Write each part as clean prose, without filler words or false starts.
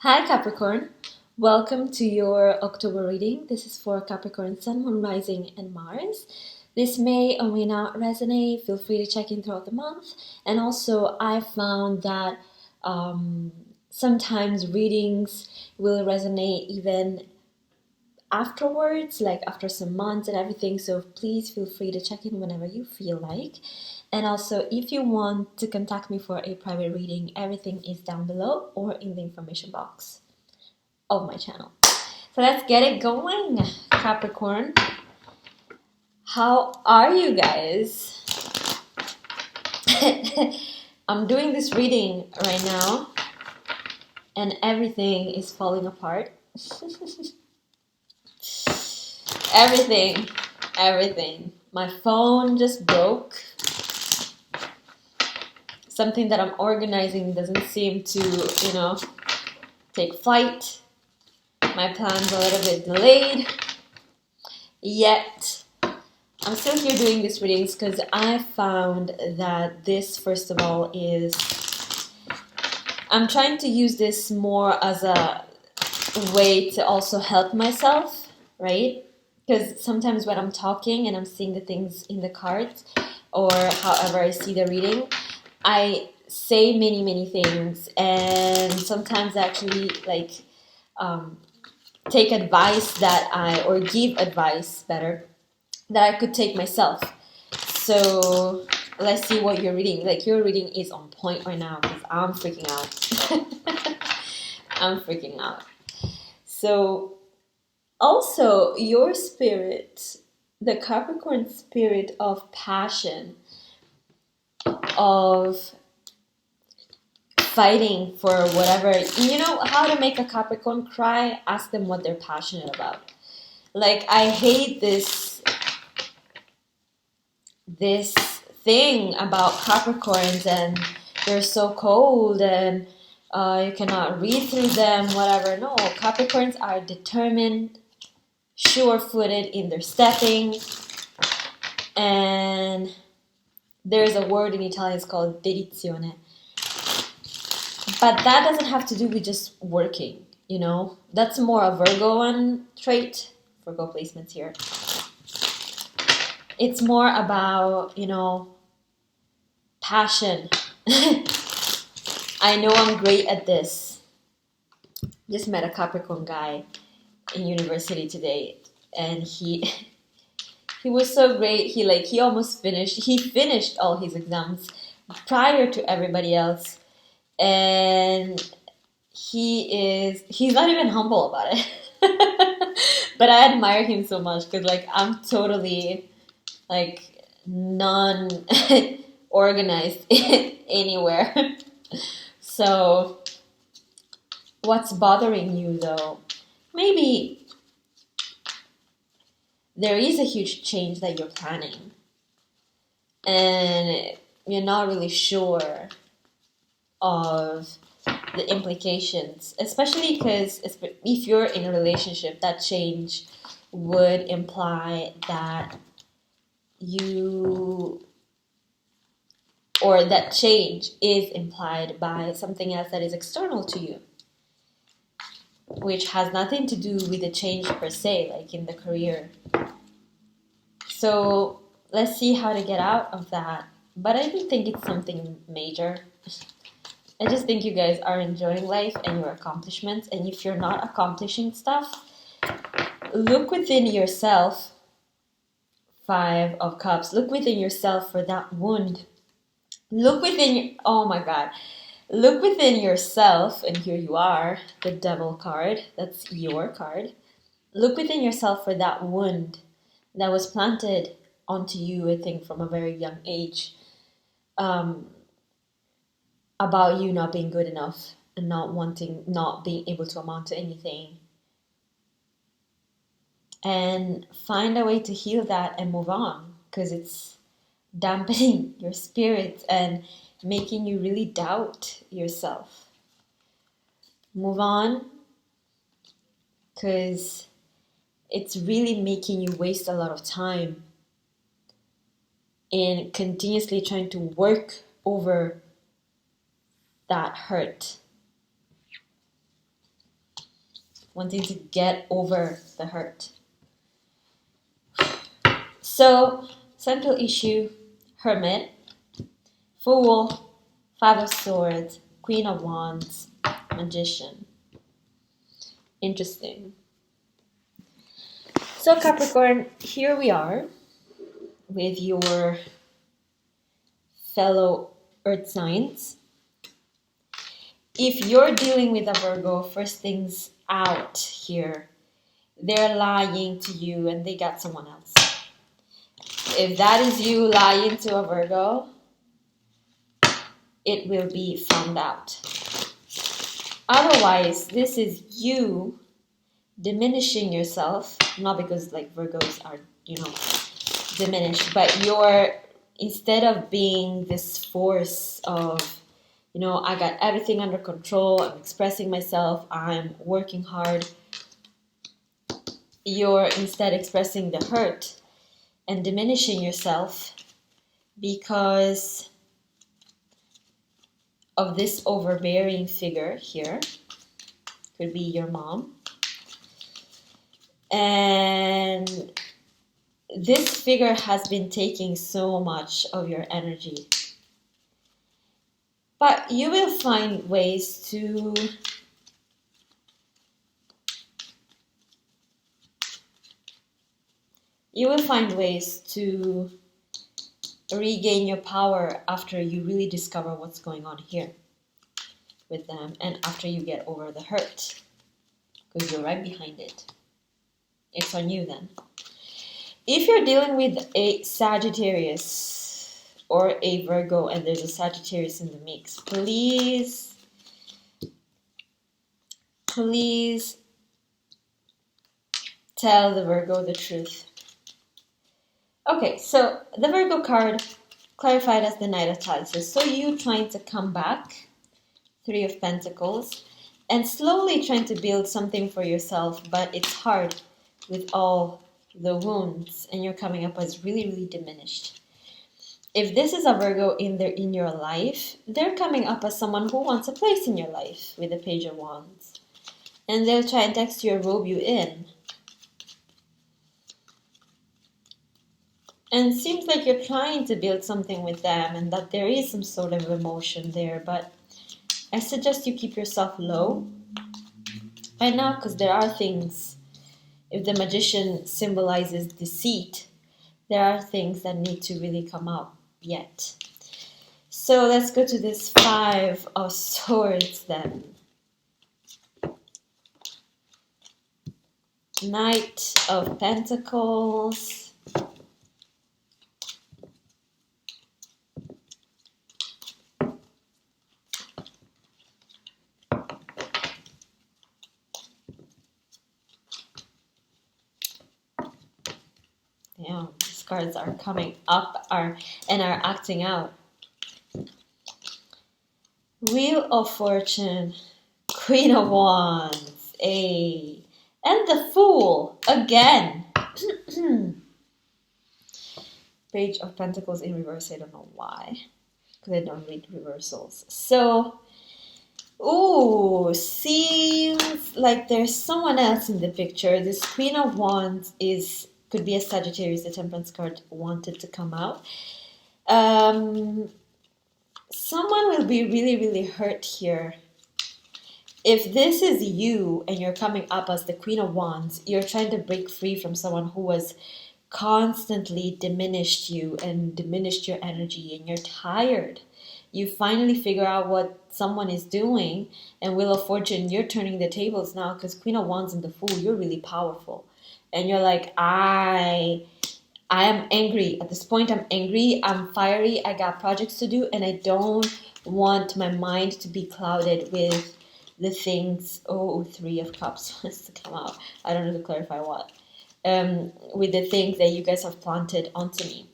Hi Capricorn, welcome to your October reading. This is for Capricorn Sun, Moon, Rising, and Mars. This may or may not resonate. Feel free to check in throughout the month. And also, I found that sometimes readings will resonate even afterwards, like after some months and everything. So please feel free to check in whenever you feel like. And also, if you want to contact me for a private reading, everything is down below or in the information box of my channel. So let's get it going, Capricorn. How are you guys? I'm doing this reading right now and everything is falling apart. Everything. My phone just broke. Something that I'm organizing doesn't seem to, take flight. My plan's a little bit delayed. Yet, I'm still here doing these readings because I found that this, first of all, I'm trying to use this more as a way to also help myself, right? Because sometimes when I'm talking and I'm seeing the things in the cards, or however I see the reading, I say many things, and sometimes I actually take advice or give advice better that I could take myself. So let's see what you're reading. Like, your reading is on point right now because I'm freaking out. I'm freaking out. So also your spirit, the Capricorn spirit of passion, of fighting for whatever. You know how to make a Capricorn cry? Ask them what they're passionate about. Like, I hate this thing about Capricorns, and they're so cold, and you cannot read through them, whatever. No, Capricorns are determined, sure-footed in their stepping, and there's a word in Italian, it's called dedizione. But that doesn't have to do with just working, That's more a Virgoan trait. Virgo placements here. It's more about, passion. I know I'm great at this. Just met a Capricorn guy in university today, and he was so great. He almost finished. He finished all his exams prior to everybody else, and he's not even humble about it. But I admire him so much because I'm totally non-organized anywhere. So what's bothering you though? Maybe there is a huge change that you're planning and you're not really sure of the implications, especially because if you're in a relationship, that change would imply that that change is implied by something else that is external to you, which has nothing to do with the change per se, like in the career. So let's see how to get out of that. But I don't think it's something major. I just think you guys are enjoying life and your accomplishments. And if you're not accomplishing stuff, look within yourself. 5 of Cups. Look within yourself for that wound. Look within Look within yourself, and here you are, the Devil card. That's your card. Look within yourself for that wound that was planted onto you, I think, from a very young age. About you not being good enough and not being able to amount to anything. And find a way to heal that and move on, because it's dampening your spirit and making you really doubt yourself. Move on, because it's really making you waste a lot of time in continuously trying to work over that hurt. wanting to get over the hurt. So, central issue, Hermit, Fool, Five of Swords, Queen of Wands, Magician. Interesting. So Capricorn, here we are with your fellow earth signs. If you're dealing with a Virgo, first things out here, they're lying to you and they got someone else. If that is you lying to a Virgo, it will be found out. Otherwise, this is you diminishing yourself, not because like Virgos are, diminished, but you're, instead of being this force of, I got everything under control, I'm expressing myself, I'm working hard, you're instead expressing the hurt and diminishing yourself because of this overbearing figure here. Could be your mom. And this figure has been taking so much of your energy. But you will find ways to regain your power after you really discover what's going on here with them and after you get over the hurt, because you're right behind it. It's on you then. If you're dealing with a Sagittarius or a Virgo and there's a Sagittarius in the mix, please tell the Virgo the truth. Okay, so the Virgo card clarified as the Knight of Chalices. So you trying to come back, Three of Pentacles, and slowly trying to build something for yourself, but it's hard with all the wounds, and you're coming up as really, really diminished. If this is a Virgo in your life, they're coming up as someone who wants a place in your life with the Page of Wands. And they'll try and text you or rope you in. And it seems like you're trying to build something with them and that there is some sort of emotion there, but I suggest you keep yourself low right now, because there are things, if the Magician symbolizes deceit, there are things that need to really come out yet. So let's go to this Five of Swords then. Knight of Pentacles. Damn, these cards are coming up and are acting out. Wheel of Fortune, Queen of Wands, and the Fool again. Page of Pentacles in reverse. I don't know why, because I don't read reversals. So, seems like there's someone else in the picture. This Queen of Wands could be a Sagittarius. The Temperance card wanted to come out. Someone will be really, really hurt here. If this is you and you're coming up as the Queen of Wands, you're trying to break free from someone who was constantly diminished you and diminished your energy, and you're tired. You finally figure out what someone is doing, and Wheel of Fortune, you're turning the tables now, because Queen of Wands and the Fool, you're really powerful. And you're like, I am angry. At this point, I'm angry. I'm fiery. I got projects to do, and I don't want my mind to be clouded with the things. Three of Cups wants to come out. I don't know to clarify what. With the things that you guys have planted onto me.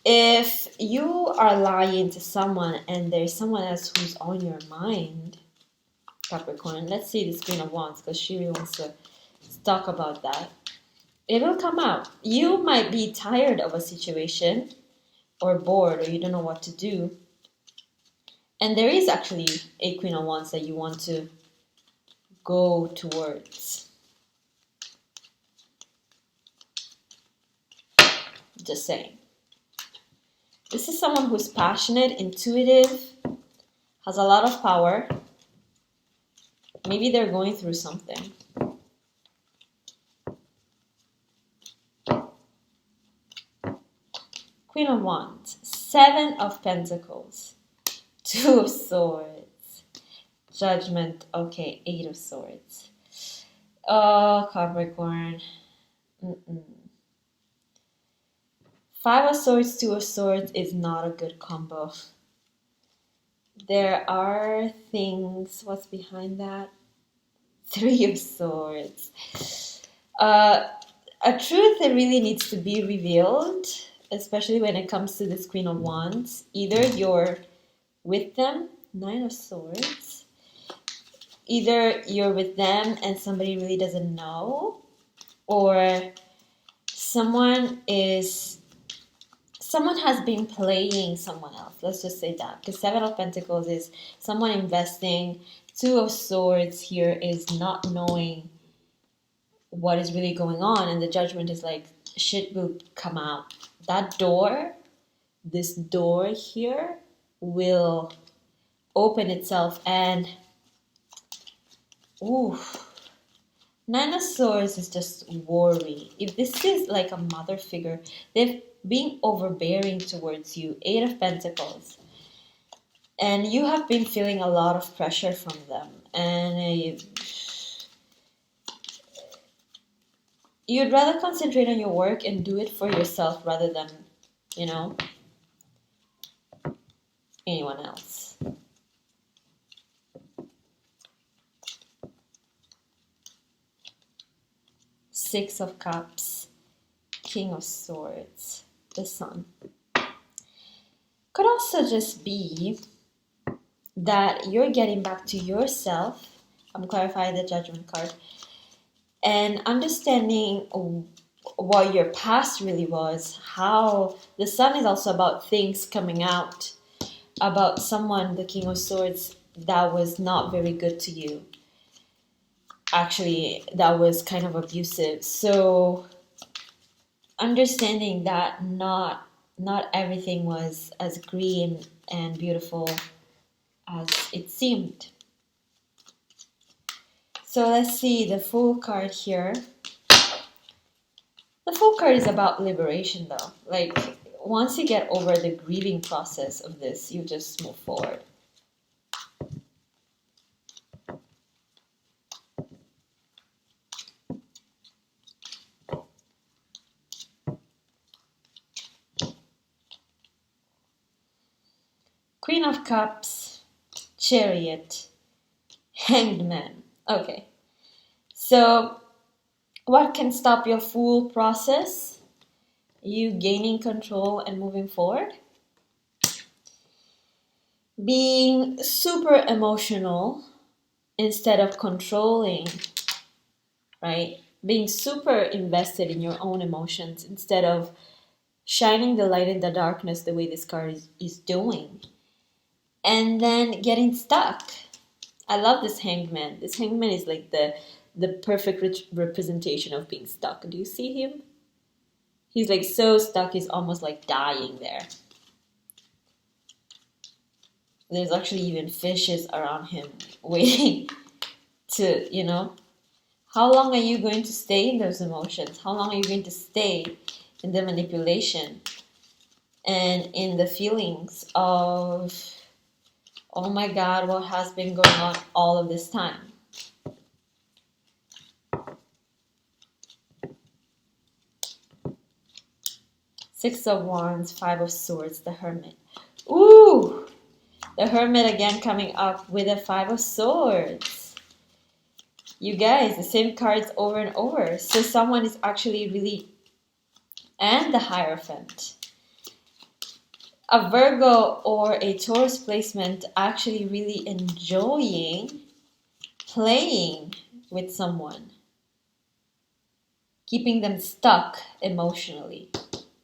If you are lying to someone and there's someone else who's on your mind, Capricorn, let's see this Queen of Wands, because she really wants to talk about that. It will come out. You might be tired of a situation or bored, or you don't know what to do. And there is actually a Queen of Wands that you want to go towards. Just saying. This is someone who's passionate, intuitive, has a lot of power. Maybe they're going through something. Queen of Wands, Seven of Pentacles, Two of Swords, Judgment, okay, Eight of Swords. Oh, Capricorn. Five of Swords, Two of Swords is not a good combo. There are things, what's behind that? Three of Swords. A truth that really needs to be revealed, especially when it comes to this Queen of Wands. Either you're with them, Nine of Swords. Either you're with them and somebody really doesn't know, or someone has been playing someone else. Let's just say that. Because Seven of Pentacles is someone investing. Two of Swords here is not knowing what is really going on. And the Judgment is like, shit will come out. That door, this door here, will open itself. And, ooh, Nine of Swords is just worry. If this is like a mother figure, they've been overbearing towards you. Eight of Pentacles. And you have been feeling a lot of pressure from them. And you'd rather concentrate on your work and do it for yourself rather than, anyone else. Six of Cups, King of Swords, the Sun. Could also just be that you're getting back to yourself. I'm clarifying the Judgment card. And understanding what your past really was. How the Sun is also about things coming out. About someone, the King of Swords, that was not very good to you. Actually, that was kind of abusive. So understanding that not everything was as green and beautiful as it seemed. So let's see the Fool card here. The Fool card is about liberation though. Like, once you get over the grieving process of this, you just move forward. Queen of Cups, Chariot, Hanged Man. Okay, so what can stop your Fool process? You gaining control and moving forward. Being super emotional instead of controlling, right? Being super invested in your own emotions instead of shining the light in the darkness the way this card is doing. And then getting stuck. I love this Hanged Man. This Hanged Man is like the perfect representation of being stuck. Do you see him? He's like so stuck, he's almost like dying there. There's actually even fishes around him waiting to, How long are you going to stay in those emotions? How long are you going to stay in the manipulation and in the feelings of, oh my God, what has been going on all of this time? Six of Wands, Five of Swords, the Hermit. Ooh! The Hermit again coming up with a Five of Swords. You guys, the same cards over and over. So someone is actually really... And the Hierophant. A Virgo or a Taurus placement actually really enjoying playing with someone. Keeping them stuck emotionally.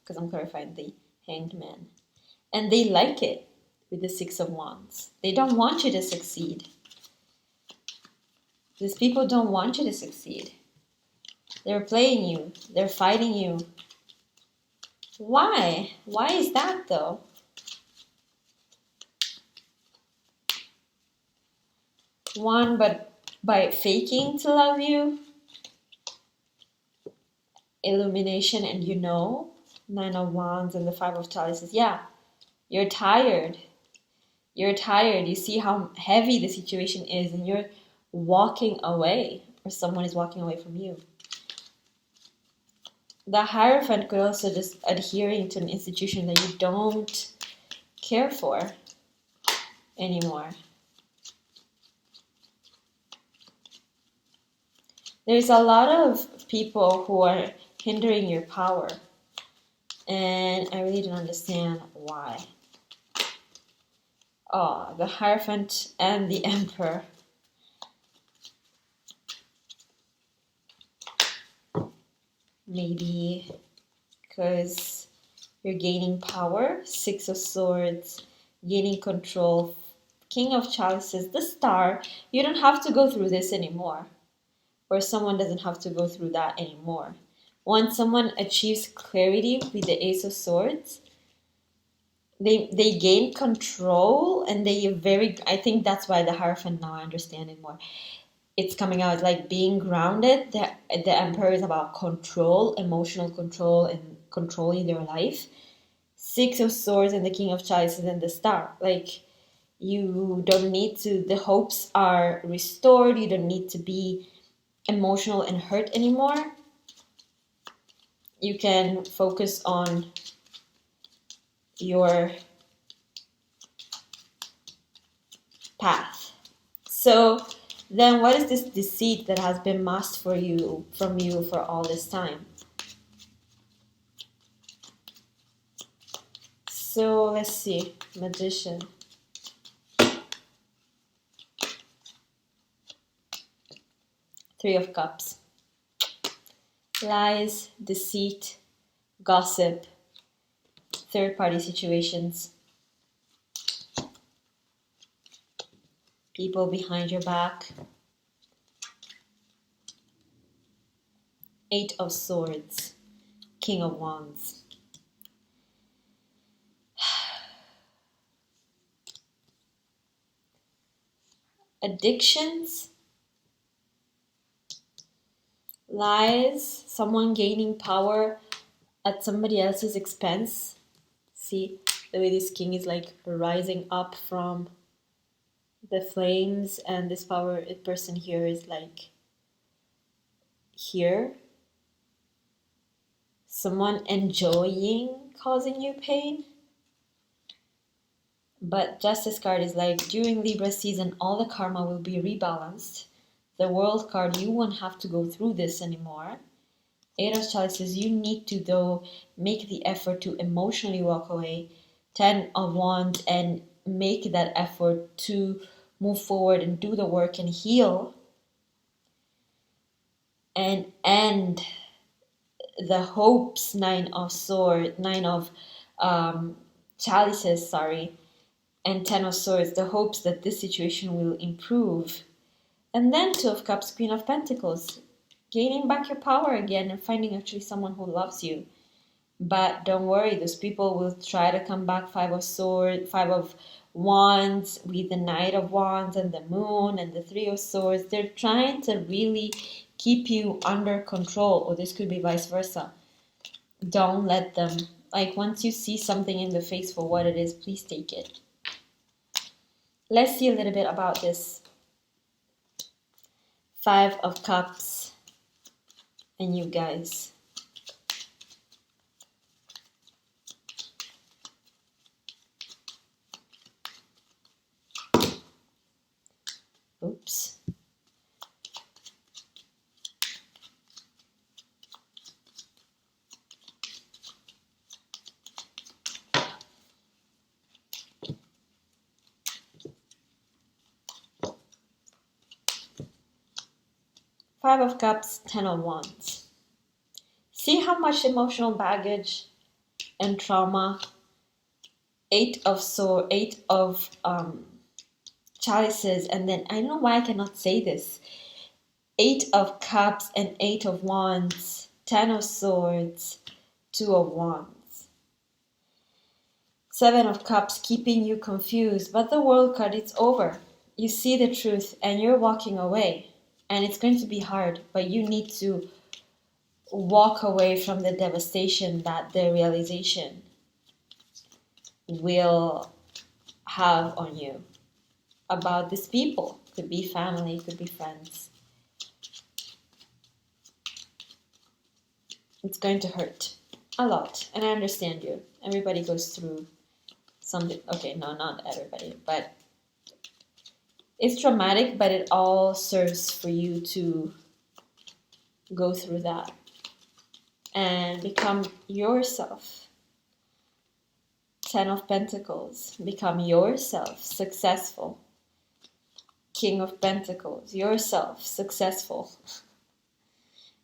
Because I'm clarifying the Hanged Man. And they like it with the Six of Wands. They don't want you to succeed. These people don't want you to succeed. They're playing you. They're fighting you. Why? Why is that though? One, but by faking to love you, illumination, and you know, Nine of Wands and the Five of Chalices. Yeah, you're tired. You're tired. You see how heavy the situation is, and you're walking away, or someone is walking away from you. The Hierophant could also just adhering to an institution that you don't care for anymore. There's a lot of people who are hindering your power, and I really don't understand why. Oh, the Hierophant and the Emperor. Maybe because you're gaining power. Six of Swords, gaining control. King of Chalices, the Star. You don't have to go through this anymore. Or someone doesn't have to go through that anymore. Once someone achieves clarity with the Ace of Swords, they gain control, and I think that's why the Hierophant, now I understand it more. It's coming out like being grounded. The Emperor is about control, emotional control, and controlling their life. Six of Swords and the King of Chalices and the Star. Like, you don't need to, the hopes are restored. You don't need to be emotional and hurt anymore. You can focus on your path. So then what is this deceit that has been masked from you for all this time? So let's see. Magician. Three of Cups. Lies, deceit, gossip, third-party situations, people behind your back. Eight of Swords, King of Wands. Addictions, lies, someone gaining power at somebody else's expense. See the way this king is like rising up from the flames, and this power person here is like here. Someone enjoying causing you pain. But Justice card is like, during Libra season, all the karma will be rebalanced. The World card, you won't have to go through this anymore. Eight of Chalices, you need to though make the effort to emotionally walk away. Ten of Wands, and make that effort to move forward and do the work and heal. And end the hopes. Nine of Chalices, sorry. And Ten of Swords, the hopes that this situation will improve. And then Two of Cups, Queen of Pentacles, gaining back your power again and finding actually someone who loves you. But don't worry, those people will try to come back. Five of Swords, Five of Wands with the Knight of Wands and the Moon and the Three of Swords. They're trying to really keep you under control, or this could be vice versa. Don't let them. Like, once you see something in the face for what it is, please take it. Let's see a little bit about this Five of Cups and you guys. Oops. Five of Cups, Ten of Wands. See how much emotional baggage and trauma. Eight of Chalices, and then I don't know why I cannot say this. Eight of Cups and Eight of Wands, Ten of Swords, Two of Wands. Seven of Cups keeping you confused, but the World card, it's over. You see the truth and you're walking away. And it's going to be hard, but you need to walk away from the devastation that the realization will have on you about these people. Could be family, could be friends. It's going to hurt a lot, and I understand you. Everybody goes through something. Okay, no, not everybody, but it's traumatic, but it all serves for you to go through that and become yourself. Ten of Pentacles, become yourself, successful. King of Pentacles, yourself, successful.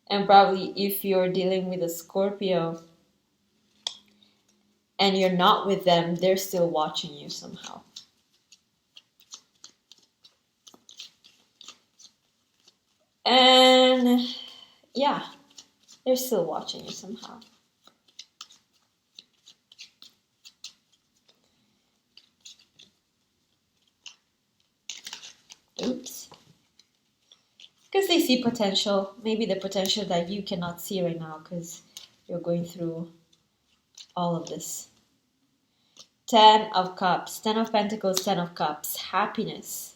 And probably if you're dealing with a Scorpio and you're not with them, they're still watching you somehow. And yeah, they're still watching you somehow. Oops. Because they see potential, maybe the potential that you cannot see right now because you're going through all of this. Ten of Cups, Ten of Pentacles, Ten of Cups, happiness.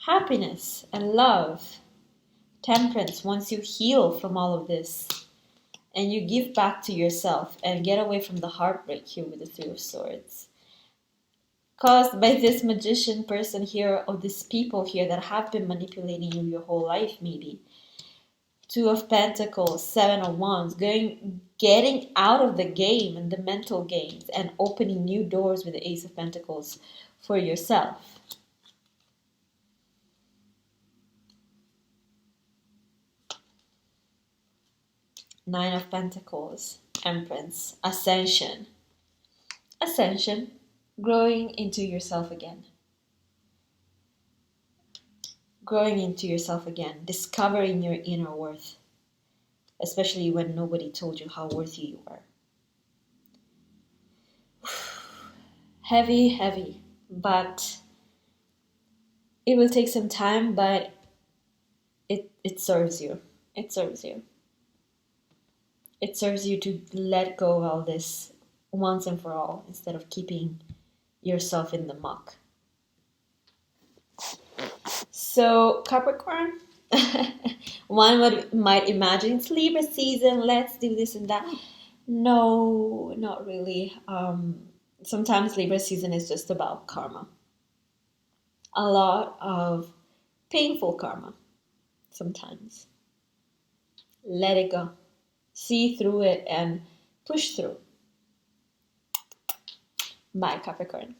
Happiness and love. Temperance, once you heal from all of this and you give back to yourself and get away from the heartbreak here with the Three of Swords. Caused by this magician person here, or these people here that have been manipulating you your whole life maybe. Two of Pentacles, Seven of Wands, getting out of the game and the mental games and opening new doors with the Ace of Pentacles for yourself. Nine of Pentacles, Empress, Ascension. Ascension, growing into yourself again. Growing into yourself again, discovering your inner worth, especially when nobody told you how worthy you are. Heavy, heavy, but it will take some time, but it serves you. It serves you. It serves you to let go of all this once and for all instead of keeping yourself in the muck. So Capricorn, one might imagine it's Libra season, let's do this and that. No, not really. Sometimes Libra season is just about karma. A lot of painful karma sometimes. Let it go. See through it and push through. Bye, Capricorn.